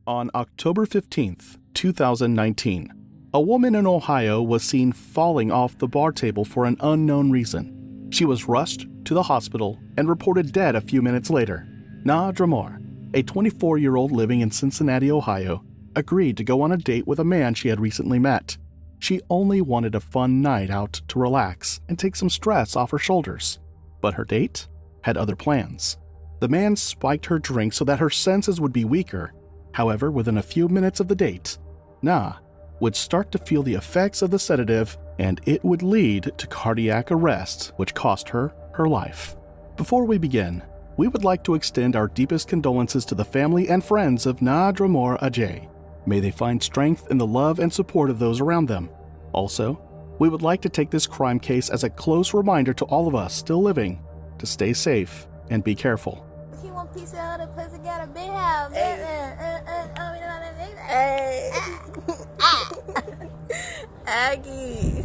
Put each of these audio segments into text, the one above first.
On October 15th, 2019, a woman in Ohio was seen falling off the bar table for an unknown reason. She was rushed to the hospital and reported dead a few minutes later. Naa Dramar, a 24-year-old living in Cincinnati, Ohio, agreed to go on a date with a man she had recently met. She only wanted a fun night out to relax and take some stress off her shoulders. But her date had other plans. The man spiked her drink so that her senses would be weaker. However, within a few minutes of the date, Naa would start to feel the effects of the sedative, and it would lead to cardiac arrest, which cost her her life. Before we begin, we would like to extend our deepest condolences to the family and friends of Naa Dramar Ajay. May they find strength in the love and support of those around them. Also, we would like to take this crime case as a close reminder to all of us still living to stay safe and be careful. He want piece of other pussy, got a big house. Hey. Aggie.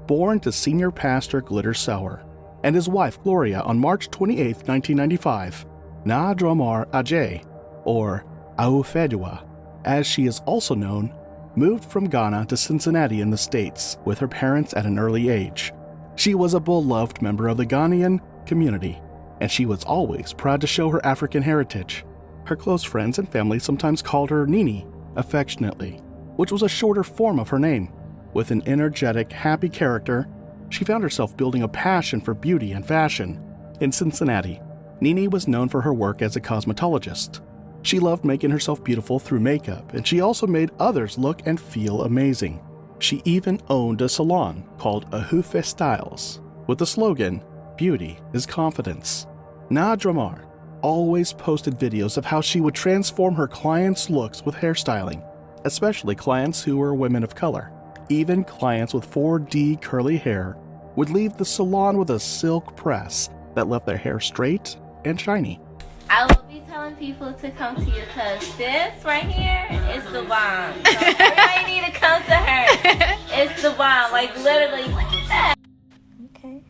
Born to senior pastor Glitter Sauer and his wife Gloria on March 28, 1995, Naa Dramar Ajay, or Ahufadua, as she is also known, moved from Ghana to Cincinnati in the States with her parents at an early age. She was a beloved member of the Ghanaian community, and she was always proud to show her African heritage. Her close friends and family sometimes called her Nini, affectionately, which was a shorter form of her name. With an energetic, happy character, she found herself building a passion for beauty and fashion. In Cincinnati, Nini was known for her work as a cosmetologist. She loved making herself beautiful through makeup, and she also made others look and feel amazing. She even owned a salon called Ahufe Styles, with the slogan, "Beauty is Confidence." Naa Dramar always posted videos of how she would transform her clients' looks with hairstyling, especially clients who were women of color. Even clients with 4D curly hair would leave the salon with a silk press that left their hair straight and shiny. I will be telling people to come to you because this right here is the bomb. So everybody need to come to her. It's the bomb, like literally. Okay.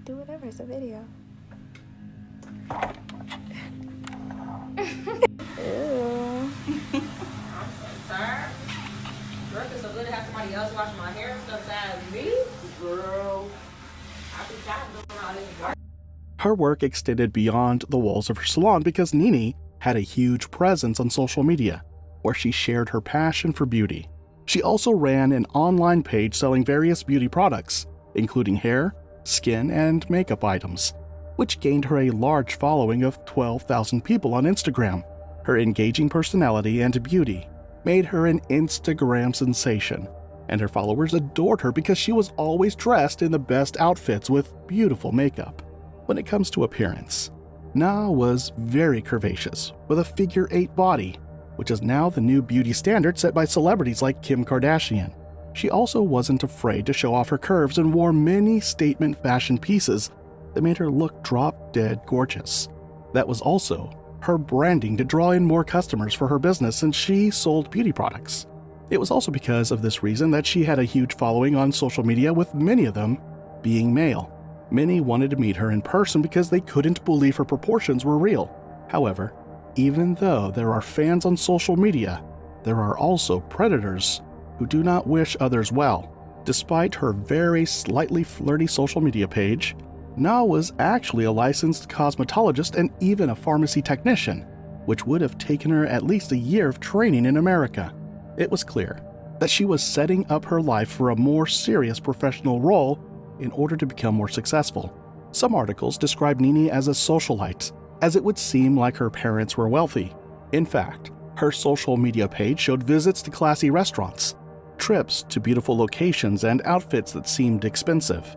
Do whatever, it's a video. Ew. Sir? Girl, it's so good to have somebody else wash my hair besides me. Girl, I be tired of doing all this work. Her work extended beyond the walls of her salon because Nini had a huge presence on social media, where she shared her passion for beauty. She also ran an online page selling various beauty products, including hair, skin, and makeup items, which gained her a large following of 12,000 people on Instagram. Her engaging personality and beauty made her an Instagram sensation, and her followers adored her because she was always dressed in the best outfits with beautiful makeup. When it comes to appearance, Naa was very curvaceous, with a figure-8 body, which is now the new beauty standard set by celebrities like Kim Kardashian. She also wasn't afraid to show off her curves and wore many statement fashion pieces that made her look drop-dead gorgeous. That was also her branding to draw in more customers for her business since she sold beauty products. It was also because of this reason that she had a huge following on social media, with many of them being male. Many wanted to meet her in person because they couldn't believe her proportions were real. However, even though there are fans on social media, there are also predators who do not wish others well. Despite her very slightly flirty social media page, Naa was actually a licensed cosmetologist and even a pharmacy technician, which would have taken her at least a year of training in America. It was clear that she was setting up her life for a more serious professional role in order to become more successful. Some articles describe Nini as a socialite, as it would seem like her parents were wealthy. In fact, her social media page showed visits to classy restaurants, trips to beautiful locations, and outfits that seemed expensive.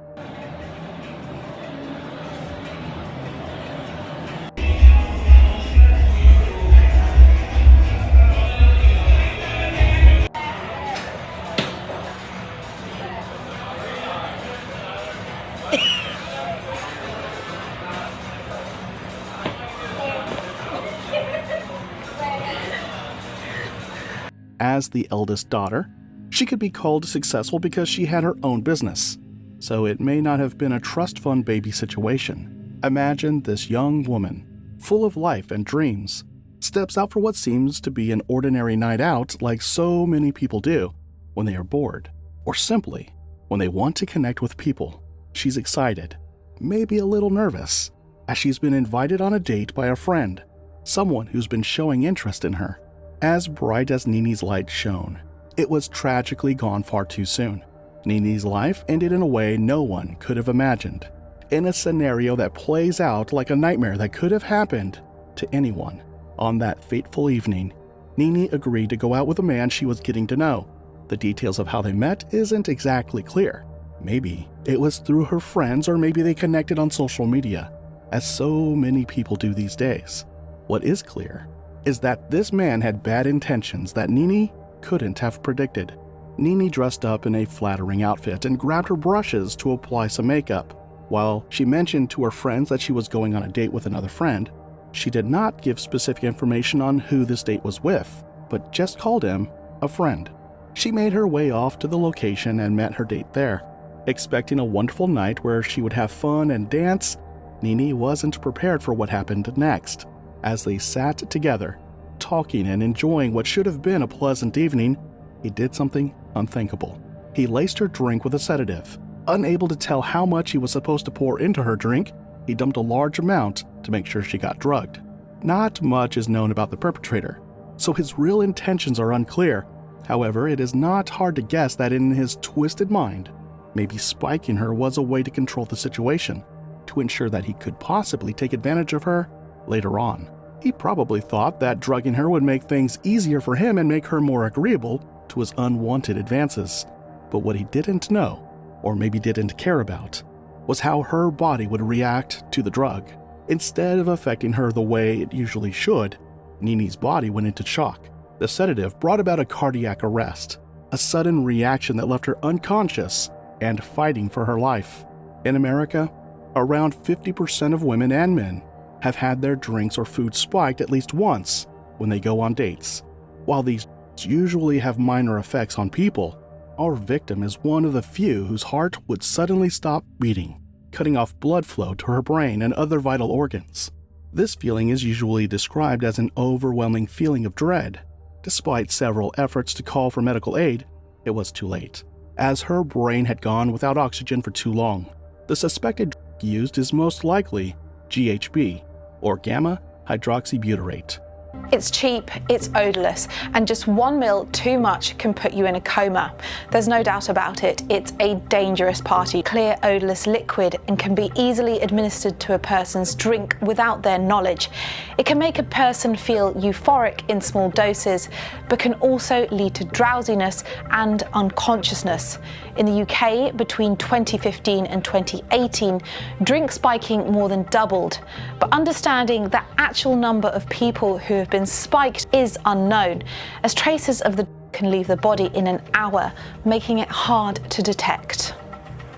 As the eldest daughter, she could be called successful because she had her own business, so it may not have been a trust fund baby situation. Imagine this young woman, full of life and dreams, steps out for what seems to be an ordinary night out like so many people do when they are bored, or simply when they want to connect with people. She's excited, maybe a little nervous, as she's been invited on a date by a friend, someone who's been showing interest in her. As bright as Nini's light shone, it was tragically gone far too soon. Nini's life ended in a way no one could have imagined, in a scenario that plays out like a nightmare that could have happened to anyone. On that fateful evening, Nini agreed to go out with a man she was getting to know. The details of how they met isn't exactly clear. Maybe it was through her friends, or maybe they connected on social media, as so many people do these days. What is clear is that this man had bad intentions that Nini couldn't have predicted. Nini dressed up in a flattering outfit and grabbed her brushes to apply some makeup. While she mentioned to her friends that she was going on a date with another friend, she did not give specific information on who this date was with, but just called him a friend. She made her way off to the location and met her date there. Expecting a wonderful night where she would have fun and dance, Nini wasn't prepared for what happened next. As they sat together, talking and enjoying what should have been a pleasant evening, he did something unthinkable. He laced her drink with a sedative. Unable to tell how much he was supposed to pour into her drink, he dumped a large amount to make sure she got drugged. Not much is known about the perpetrator, so his real intentions are unclear. However, it is not hard to guess that in his twisted mind, maybe spiking her was a way to control the situation, to ensure that he could possibly take advantage of her later on. He probably thought that drugging her would make things easier for him and make her more agreeable to his unwanted advances. But what he didn't know, or maybe didn't care about, was how her body would react to the drug. Instead of affecting her the way it usually should, Nini's body went into shock. The sedative brought about a cardiac arrest, a sudden reaction that left her unconscious and fighting for her life. In America, around 50% of women and men have had their drinks or food spiked at least once when they go on dates. While these usually have minor effects on people, our victim is one of the few whose heart would suddenly stop beating, cutting off blood flow to her brain and other vital organs. This feeling is usually described as an overwhelming feeling of dread. Despite several efforts to call for medical aid, it was too late, as her brain had gone without oxygen for too long. The suspected drug used is most likely GHB, or gamma hydroxybutyrate. It's cheap, it's odorless, and just 1 ml too much can put you in a coma. There's no doubt about it, it's a dangerous party. Clear, odorless liquid and can be easily administered to a person's drink without their knowledge. It can make a person feel euphoric in small doses, but can also lead to drowsiness and unconsciousness. In the UK, between 2015 and 2018, drink spiking more than doubled, but understanding the actual number of people who have been spiked is unknown, as traces of the can leave the body in an hour, making it hard to detect.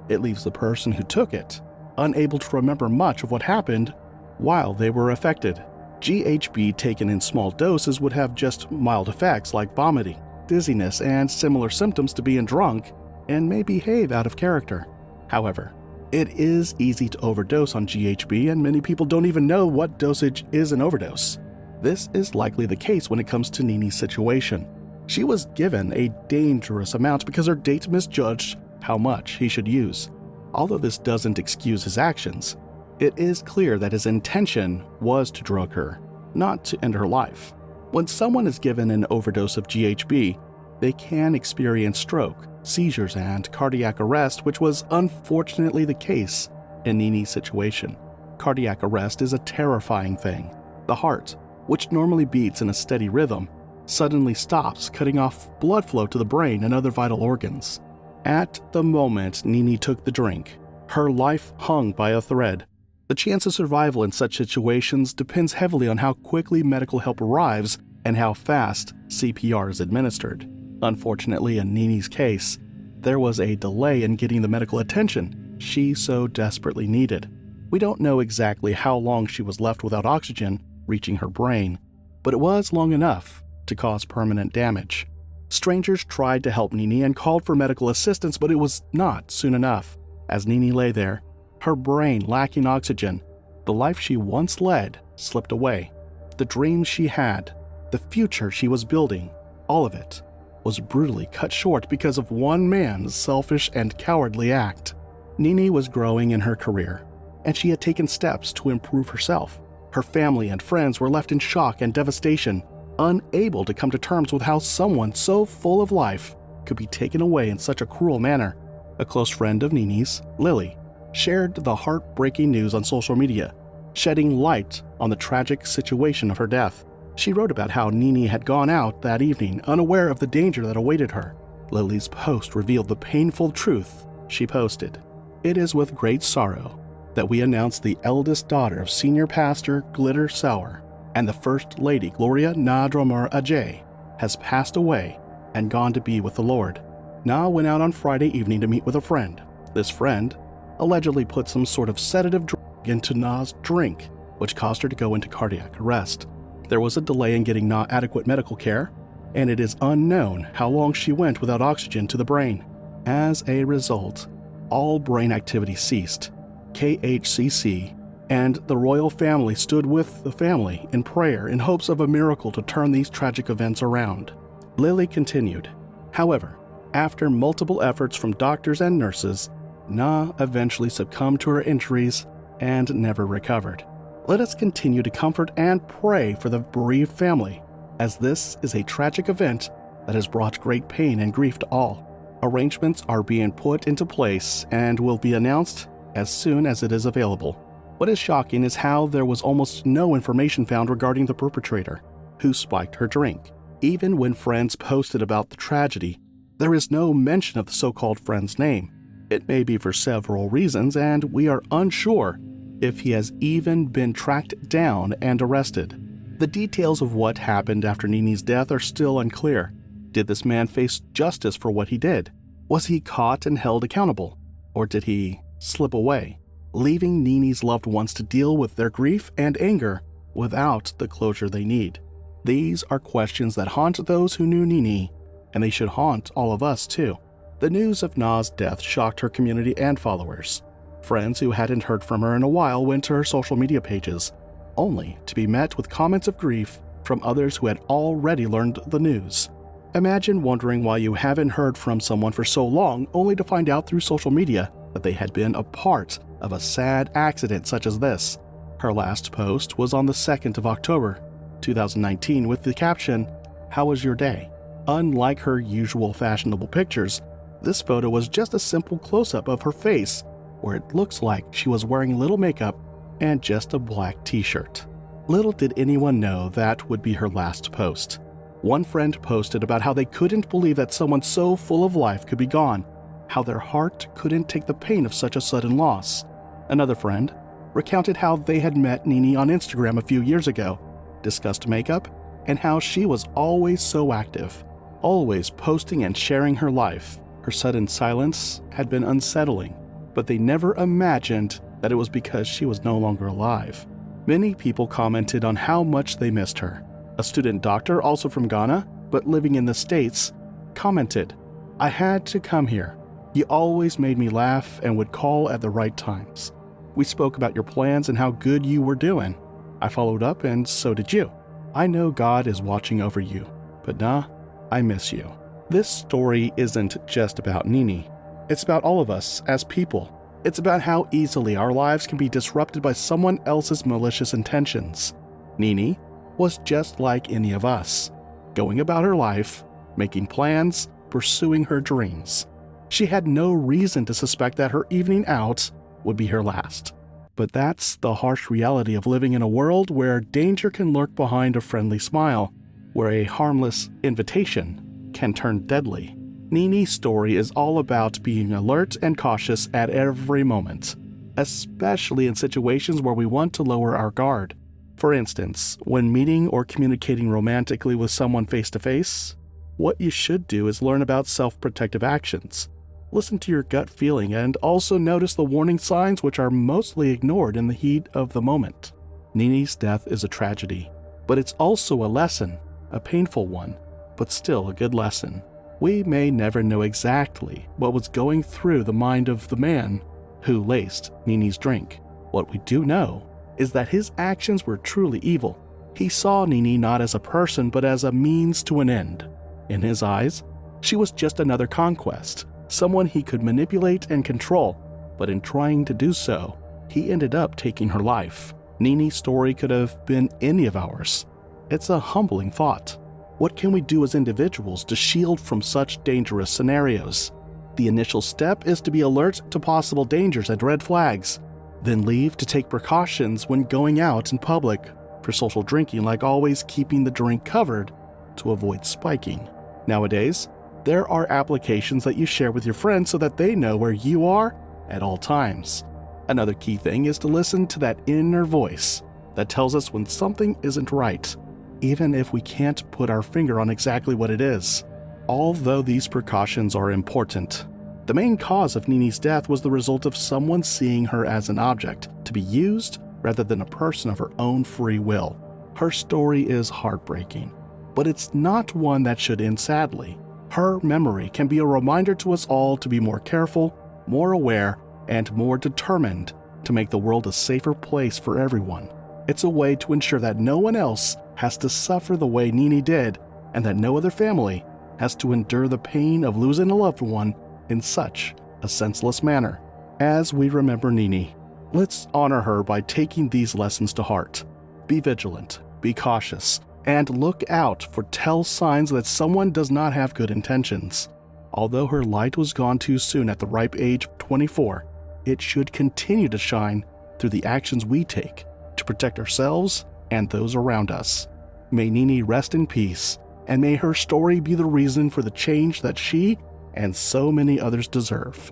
It leaves the person who took it unable to remember much of what happened while they were affected. GHB taken in small doses would have just mild effects like vomiting, dizziness, and similar symptoms to being drunk, and may behave out of character. However, it is easy to overdose on GHB, and many people don't even know what dosage is an overdose. This is likely the case when it comes to Nini's situation. She was given a dangerous amount because her date misjudged how much he should use. Although this doesn't excuse his actions, it is clear that his intention was to drug her, not to end her life. When someone is given an overdose of GHB, they can experience stroke, seizures, and cardiac arrest, which was unfortunately the case in Nini's situation. Cardiac arrest is a terrifying thing. The heart, which normally beats in a steady rhythm, suddenly stops, cutting off blood flow to the brain and other vital organs. At the moment Nini took the drink, her life hung by a thread. The chance of survival in such situations depends heavily on how quickly medical help arrives and how fast CPR is administered. Unfortunately, in Nini's case, there was a delay in getting the medical attention she so desperately needed. We don't know exactly how long she was left without oxygen reaching her brain, but it was long enough to cause permanent damage. Strangers tried to help Nini and called for medical assistance, but it was not soon enough. As Nini lay there, her brain lacking oxygen, the life she once led slipped away. The dreams she had, the future she was building, all of it was brutally cut short because of one man's selfish and cowardly act. Nini was growing in her career, and she had taken steps to improve herself. Her family and friends were left in shock and devastation, unable to come to terms with how someone so full of life could be taken away in such a cruel manner. A close friend of Nini's, Lily, shared the heartbreaking news on social media, shedding light on the tragic situation of her death. She wrote about how Nini had gone out that evening unaware of the danger that awaited her. Lily's post revealed the painful truth she posted. It is with great sorrow that we announce the eldest daughter of Senior Pastor Glitter Sauer and the First Lady Gloria Nadramur Ajay has passed away and gone to be with the Lord. Na went out on Friday evening to meet with a friend. This friend allegedly put some sort of sedative drug into Na's drink, which caused her to go into cardiac arrest. There was a delay in getting Na adequate medical care, and it is unknown how long she went without oxygen to the brain. As a result, all brain activity ceased. KHCC and the royal family stood with the family in prayer in hopes of a miracle to turn these tragic events around. Lily continued, however, after multiple efforts from doctors and nurses, Na eventually succumbed to her injuries and never recovered. Let us continue to comfort and pray for the bereaved family, as this is a tragic event that has brought great pain and grief to all. Arrangements are being put into place and will be announced as soon as it is available. What is shocking is how there was almost no information found regarding the perpetrator who spiked her drink. Even when friends posted about the tragedy, there is no mention of the so-called friend's name. It may be for several reasons, and we are unsure if he has even been tracked down and arrested. The details of what happened after Nini's death are still unclear. Did this man face justice for what he did? Was he caught and held accountable? Or did he slip away, leaving Nini's loved ones to deal with their grief and anger without the closure they need? These are questions that haunt those who knew Nini, and they should haunt all of us too. The news of Na's death shocked her community and followers. Friends who hadn't heard from her in a while went to her social media pages, only to be met with comments of grief from others who had already learned the news. Imagine wondering why you haven't heard from someone for so long, only to find out through social media that they had been a part of a sad accident such as this. Her last post was on the 2nd of October, 2019, with the caption, "How was your day?" Unlike her usual fashionable pictures, this photo was just a simple close-up of her face, where it looks like she was wearing little makeup and just a black t-shirt. Little did anyone know that would be her last post. One friend posted about how they couldn't believe that someone so full of life could be gone, how their heart couldn't take the pain of such a sudden loss. Another friend recounted how they had met Nini on Instagram a few years ago, discussed makeup, and how she was always so active, always posting and sharing her life. Her sudden silence had been unsettling, but they never imagined that it was because she was no longer alive. Many people commented on how much they missed her. A student doctor, also from Ghana, but living in the States, commented, "I had to come here. You always made me laugh and would call at the right times. We spoke about your plans and how good you were doing. I followed up and so did you. I know God is watching over you, but nah, I miss you." This story isn't just about Nini. It's about all of us as people. It's about how easily our lives can be disrupted by someone else's malicious intentions. Nini was just like any of us, going about her life, making plans, pursuing her dreams. She had no reason to suspect that her evening out would be her last. But that's the harsh reality of living in a world where danger can lurk behind a friendly smile, where a harmless invitation can turn deadly. Nini's story is all about being alert and cautious at every moment, especially in situations where we want to lower our guard. For instance, when meeting or communicating romantically with someone face-to-face, what you should do is learn about self-protective actions. Listen to your gut feeling and also notice the warning signs which are mostly ignored in the heat of the moment. Nini's death is a tragedy, but it's also a lesson, a painful one, but still a good lesson. We may never know exactly what was going through the mind of the man who laced Nini's drink. What we do know is that his actions were truly evil. He saw Nini not as a person but as a means to an end. In his eyes, she was just another conquest, someone he could manipulate and control, but in trying to do so, he ended up taking her life. Nini's story could have been any of ours. It's a humbling thought. What can we do as individuals to shield from such dangerous scenarios? The initial step is to be alert to possible dangers and red flags, then leave to take precautions when going out in public. For social drinking, like always keeping the drink covered to avoid spiking. Nowadays, there are applications that you share with your friends so that they know where you are at all times. Another key thing is to listen to that inner voice that tells us when something isn't right, even if we can't put our finger on exactly what it is. Although these precautions are important, the main cause of Nini's death was the result of someone seeing her as an object to be used rather than a person of her own free will. Her story is heartbreaking, but it's not one that should end sadly. Her memory can be a reminder to us all to be more careful, more aware, and more determined to make the world a safer place for everyone. It's a way to ensure that no one else has to suffer the way Nini did, and that no other family has to endure the pain of losing a loved one in such a senseless manner. As we remember Nini, let's honor her by taking these lessons to heart. Be vigilant, be cautious, and look out for tell signs that someone does not have good intentions. Although her light was gone too soon at the ripe age of 24, it should continue to shine through the actions we take to protect ourselves and those around us. May Nini rest in peace, and may her story be the reason for the change that she and so many others deserve.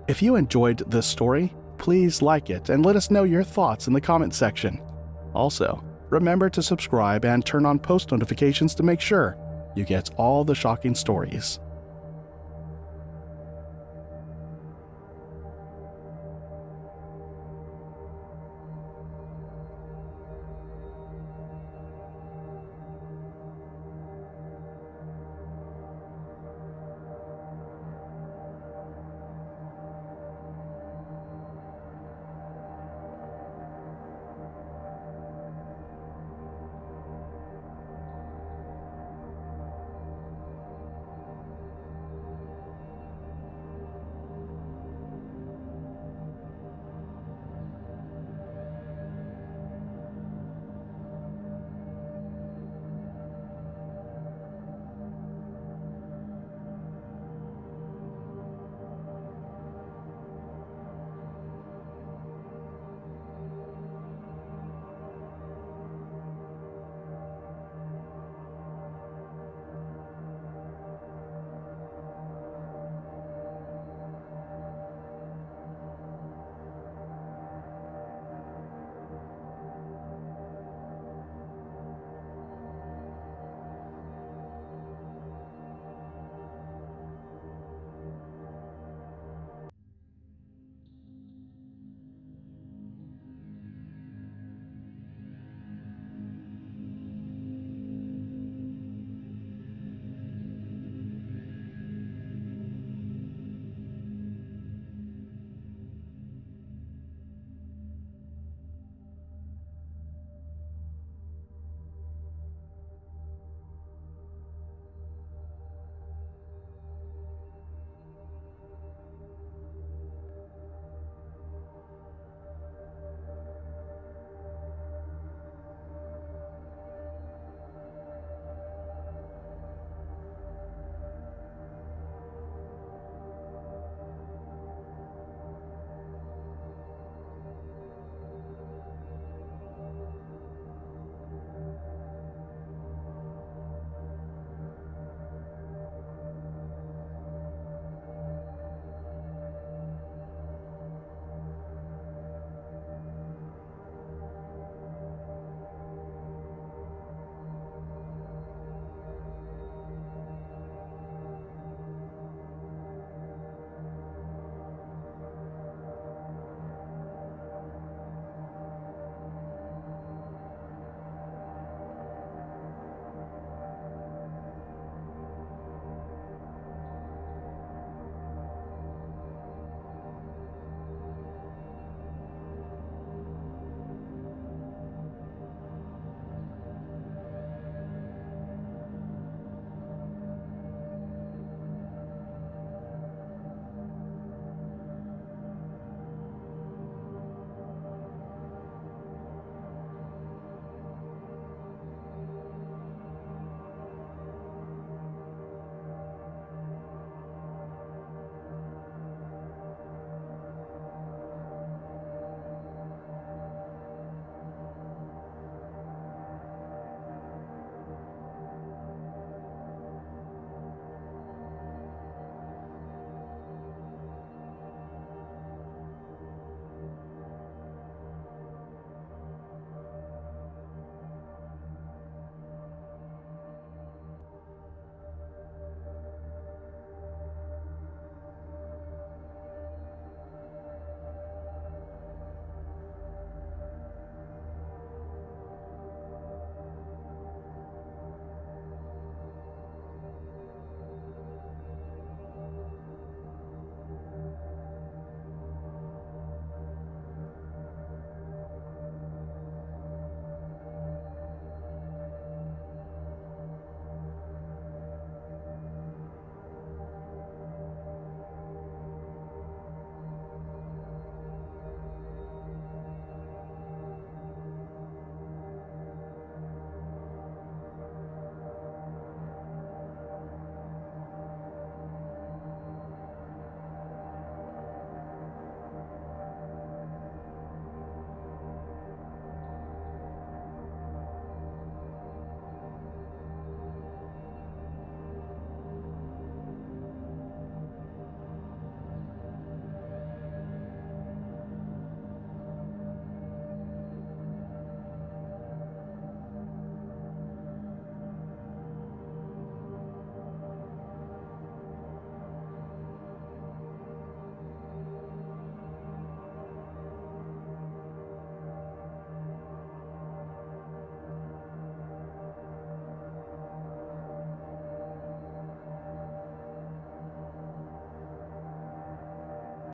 If you enjoyed this story, please like it and let us know your thoughts in the comment section. Also, remember to subscribe and turn on post notifications to make sure you get all the shocking stories.